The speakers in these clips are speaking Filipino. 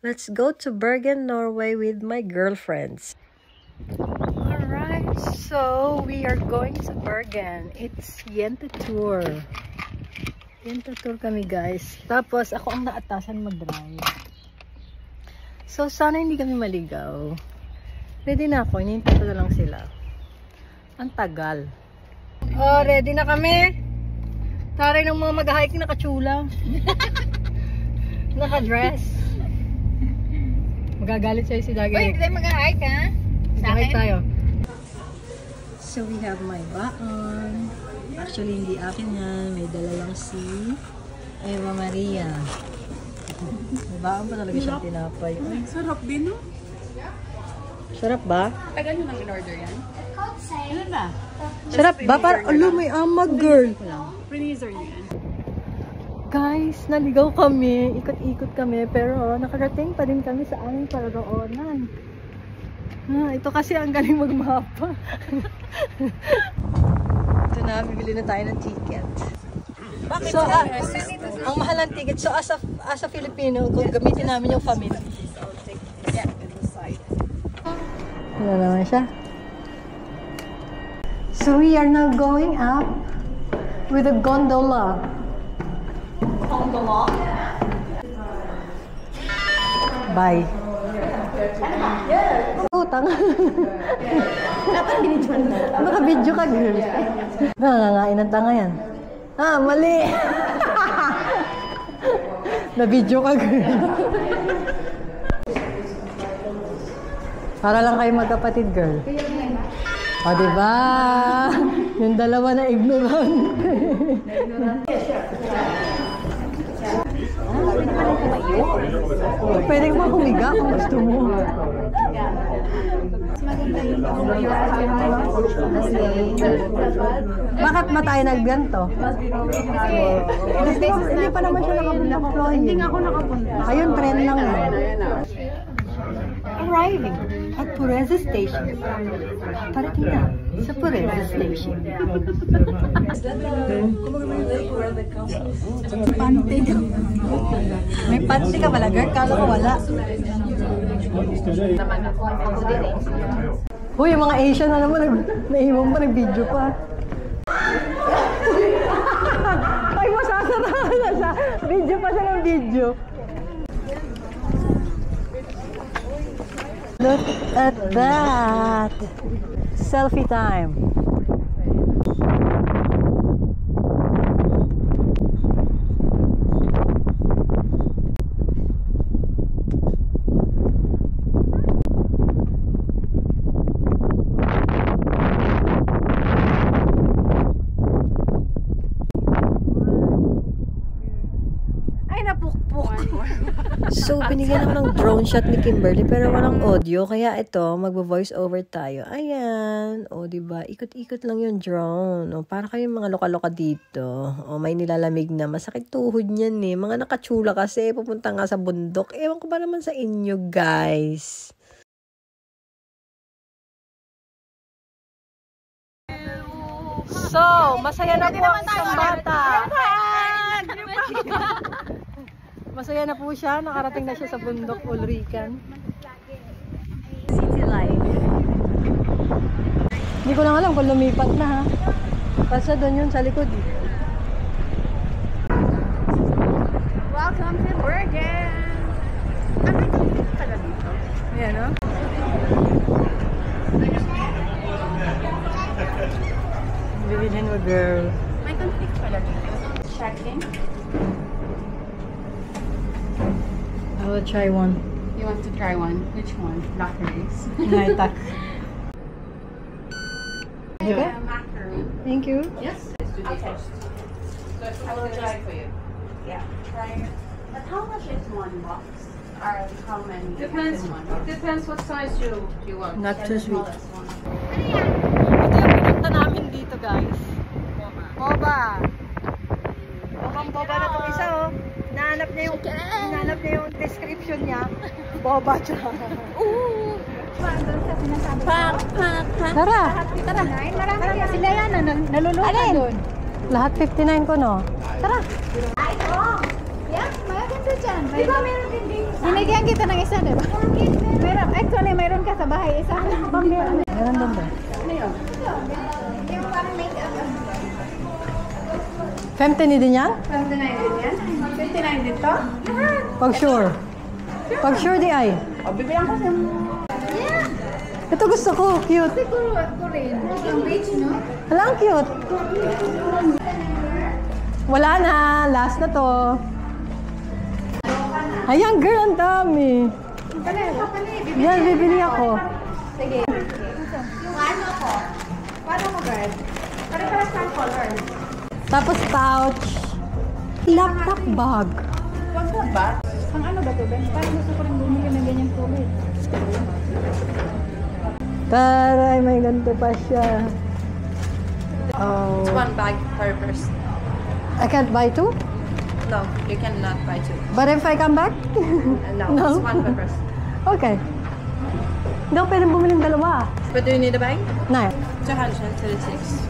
Let's go to Bergen, Norway with my girlfriends. Alright, so we are going to Bergen. It's Yente Tour. Yente Tour kami guys. Tapos ako ang naatasan mag-drive. So sana hindi kami maligaw. Ready na ako, hinihintay ko na lang sila. Ang tagal. Oh, ready na kami. Taray ng mga mag-hike nakachula. Naka-dress. Magagalit sa'yo si Dagi. Uy, hindi tayo mag-hike ha? Mag-hike tayo. So we have my baon. Actually, hindi akin yan. May dala lang si Eva Maria. May baon pa talaga siyang tinapay. Ay, Sarap din, no? sarap ba? Tagal nyo lang in-order yan? Ano ba? Sarap ba? Parang, alo, may amag, girl. Freezer nyo yan. Guys, naligaw kami. Ikot-ikot kami. Pero nakarating pa din kami sa aming pararoonan. Ito kasi ang galing magmapa. Ito na, bibili na tayo ng ticket. So, ang mahal ng ticket. So, as a Filipino, kung gamitin namin yung family. Wala naman siya. So, we are now going up with a gondola. Gondola? Bye. Oh, tanga. Dapat binidyo na. Naka-video ka, girl. Nangangain ng tanga yan. Ah, mali. Na-video ka, girl. Para lang kayo magkapatid, girl. O, diba? Yung dalawa na ignorant. Pwede mo humiga kung gusto mo. Bakit ba tayo nagganto? Hindi pa naman siya nakapunta. Hindi nga ako nakapunta. Ayun, trend lang yun. Arriving at Pureza Station. Parating na sa Pureza Station. Panty ka. May panty ka pala, girl. Kala ko wala. Uy, yung mga Asian na naman, naiwan pa, nag-video pa. Ay, masasarahan na siya. Video pa siya ng video. Look at that! Selfie time! Ay, napukpuk! So, binigyan ako ng drone shot ni Kimberly pero walang audio. Kaya ito, magvo-voice over tayo. Ayan. O, diba? Ikot-ikot lang yung drone. O, para kayong mga loka-loka dito. O, may nilalamig na. Masakit tuhod niyan eh. Mga nakachula kasi. Pupunta nga sa bundok. Ewan ko ba naman sa inyo, guys. So, masaya na po ang isang bata. Masaya na po siya. Nakarating na siya sa bundok Ulrican. City life. Hindi ko lang alam kung lumipat na ha. Basta doon yun sa likod. Welcome to Bergen! Ang may pala dito. Ayan o. Bibilhin mo, girl. May conflict pala dito. Check-in. I will try one. You want to try one? Which one? Blackberries. Naitak. Okay? Macaron. Thank you. Yes? Okay. I will try for you. Yeah, try it. But how much is one box? Or how many? Depends. in one box? Depends what size you want. Not too The sweet. smallest one. Ito yung pinunta namin dito, guys. Boba. Bobang boba na itong isa, oh. Nahanap niya yung description niya. Boba siya. Tara. Marami sila yan. Naluluto doon. Lahat 59 ko, no? Tara. Ay, oo. Yeah, maganda dyan. Di ba meron din dito sa... Binigyan kita ng isa, di ba? Meron. Actually, mayroon ka sa bahay. Isa. Meron doon ba? Ano yun? Yung parang make-up. 50 din yan? 29 din yan? 59 dito? Pag sure. Pag sure di ay. O, bibilang ko siya. Ito gusto ko. Cute. Siguro ako rin. Yung beach, no? Wala, ang cute. Wala na. Last na to. Ayan, girl. Ang dami. Yan, bibili ako. Sige. Yung ano ko? Paano mo, guys? Pare-paras ng color. Tapos pouch. Laptop bag. Wag na ba? Ang ano ba ito, Ben? Parang gusto ko rin bumili ng ganyan kulay. Taray, may ganito pa siya. Oh. It's one bag per person. I can't buy two? No, you cannot buy two. But if I come back? No, No? it's one per person. Okay. Hindi ako pwedeng bumili ng dalawa. But do you need a bag? Na. 236.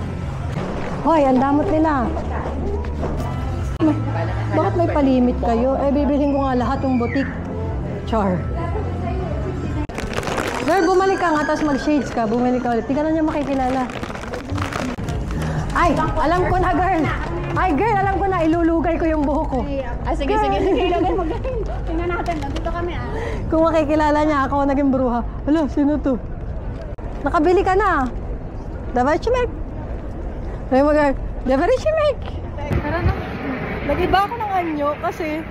Hoy, ang damot nila. Bakit may palimit kayo? Eh, bibilhin ko nga lahat yung butik. Char. Girl, bumalik ka nga, tapos mag-shades ka. Bumalik ka ulit. Di ka na niya makikilala. Ay, alam ko na, girl. Ay, girl, alam ko na. Ilulugay ko yung buhok ko. Sige. Ilagay mo, guys. Tingnan natin. Dito kami, Kung makikilala niya, ako naging bruha. Hala, sino to? Nakabili ka na. Dapat chimek. Ay, mag-girl. Dapat chimek. Tara na. Nag-iba ako ng anyo kasi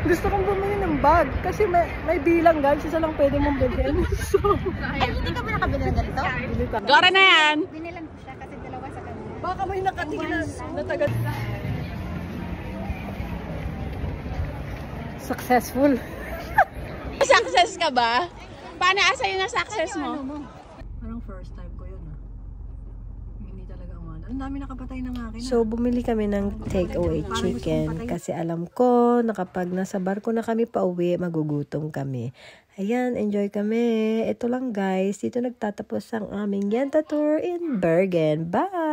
gusto kong bumili ng bag. Kasi may bilang, guys. Isa lang pwede mong bilhin. So, Ay, hindi ka ba nakabili ng ganito? Gora na yan! Binilan ko siya kasi dalawa sa kanya. baka may nakatingin na taga... Successful. Success ka ba? Paano asa yun na success mo? Parang first time ko yun, Hindi talaga umano. Ang dami nakapatay ng akin. So, bumili kami ng takeaway chicken kasi alam ko na kapag nasa barko na kami pauwi, magugutom kami. Ayan, enjoy kami. Ito lang guys, dito nagtatapos ang aming Yenta Tour in Bergen. Bye!